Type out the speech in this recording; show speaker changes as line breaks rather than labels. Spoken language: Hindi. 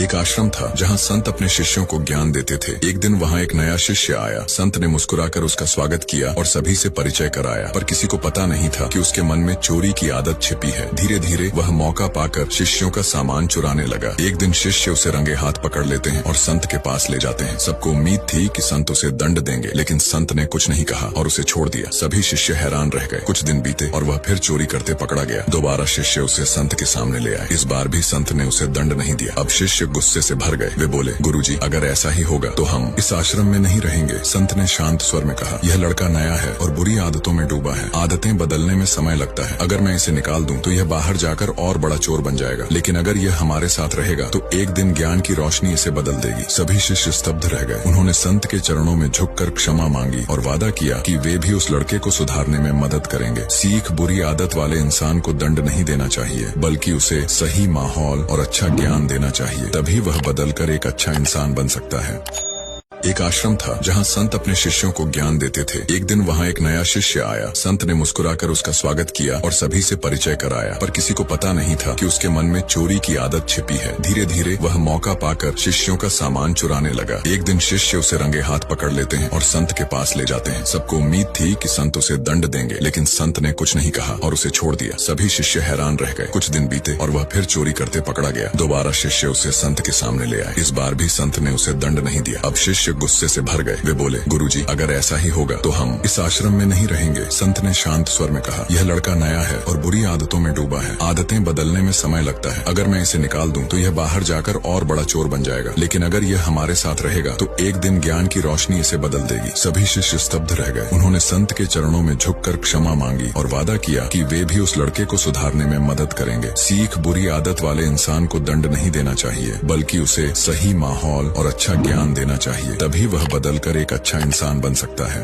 एक आश्रम था जहाँ संत अपने शिष्यों को ज्ञान देते थे। एक दिन वहाँ एक नया शिष्य आया। संत ने मुस्कुराकर उसका स्वागत किया और सभी से परिचय कराया, पर किसी को पता नहीं था कि उसके मन में चोरी की आदत छिपी है। धीरे धीरे वह मौका पाकर शिष्यों का सामान चुराने लगा। एक दिन शिष्य उसे रंगे हाथ पकड़ लेते हैं और संत के पास ले जाते हैं। सबको उम्मीद थी कि संत उसे दंड देंगे, लेकिन संत ने कुछ नहीं कहा और उसे छोड़ दिया। सभी शिष्य हैरान रह गए। कुछ दिन बीते और वह फिर चोरी करते पकड़ा गया। दोबारा शिष्य उसे संत के सामने ले आए। इस बार भी संत ने उसे दंड नहीं दिया। अब शिष्य गुस्से से भर गए। वे बोले, गुरुजी, अगर ऐसा ही होगा तो हम इस आश्रम में नहीं रहेंगे। संत ने शांत स्वर में कहा, यह लड़का नया है और बुरी आदतों में डूबा है। आदतें बदलने में समय लगता है। अगर मैं इसे निकाल दूं तो यह बाहर जाकर और बड़ा चोर बन जाएगा, लेकिन अगर यह हमारे साथ रहेगा तो एक दिन ज्ञान की रोशनी इसे बदल देगी। सभी शिष्य स्तब्ध रह गए। उन्होंने संत के चरणों में झुककर क्षमा मांगी और वादा किया कि वे भी उस लड़के को सुधारने में मदद करेंगे। सीख, बुरी आदत वाले इंसान को दंड नहीं देना चाहिए, बल्कि उसे सही माहौल और अच्छा ज्ञान देना चाहिए। तभी वह बदलकर एक अच्छा इंसान बन सकता है। एक आश्रम था जहाँ संत अपने शिष्यों को ज्ञान देते थे। एक दिन वहाँ एक नया शिष्य आया। संत ने मुस्कुराकर उसका स्वागत किया और सभी से परिचय कराया, पर किसी को पता नहीं था कि उसके मन में चोरी की आदत छिपी है। धीरे धीरे वह मौका पाकर शिष्यों का सामान चुराने लगा। एक दिन शिष्य उसे रंगे हाथ पकड़ लेते हैं और संत के पास ले जाते हैं। सबको उम्मीद थी कि संत उसे दंड देंगे, लेकिन संत ने कुछ नहीं कहा और उसे छोड़ दिया। सभी शिष्य हैरान रह गए। कुछ दिन बीते और वह फिर चोरी करते पकड़ा गया। दोबारा शिष्य उसे संत के सामने ले आए। इस बार भी संत ने उसे दंड नहीं दिया। अब शिष्य गुस्से से भर गए। वे बोले, गुरुजी, अगर ऐसा ही होगा तो हम इस आश्रम में नहीं रहेंगे। संत ने शांत स्वर में कहा, यह लड़का नया है और बुरी आदतों में डूबा है। आदतें बदलने में समय लगता है। अगर मैं इसे निकाल दूं तो यह बाहर जाकर और बड़ा चोर बन जाएगा, लेकिन अगर यह हमारे साथ रहेगा तो एक दिन ज्ञान की रोशनी इसे बदल देगी। सभी शिष्य स्तब्ध रह गए। उन्होंने संत के चरणों में झुककर क्षमा मांगी और वादा किया कि वे भी उस लड़के को सुधारने में मदद करेंगे। सीख, बुरी आदत वाले इंसान को दंड नहीं देना चाहिए, बल्कि उसे सही माहौल और अच्छा ज्ञान देना चाहिए। तभी वह बदलकर एक अच्छा इंसान बन सकता है।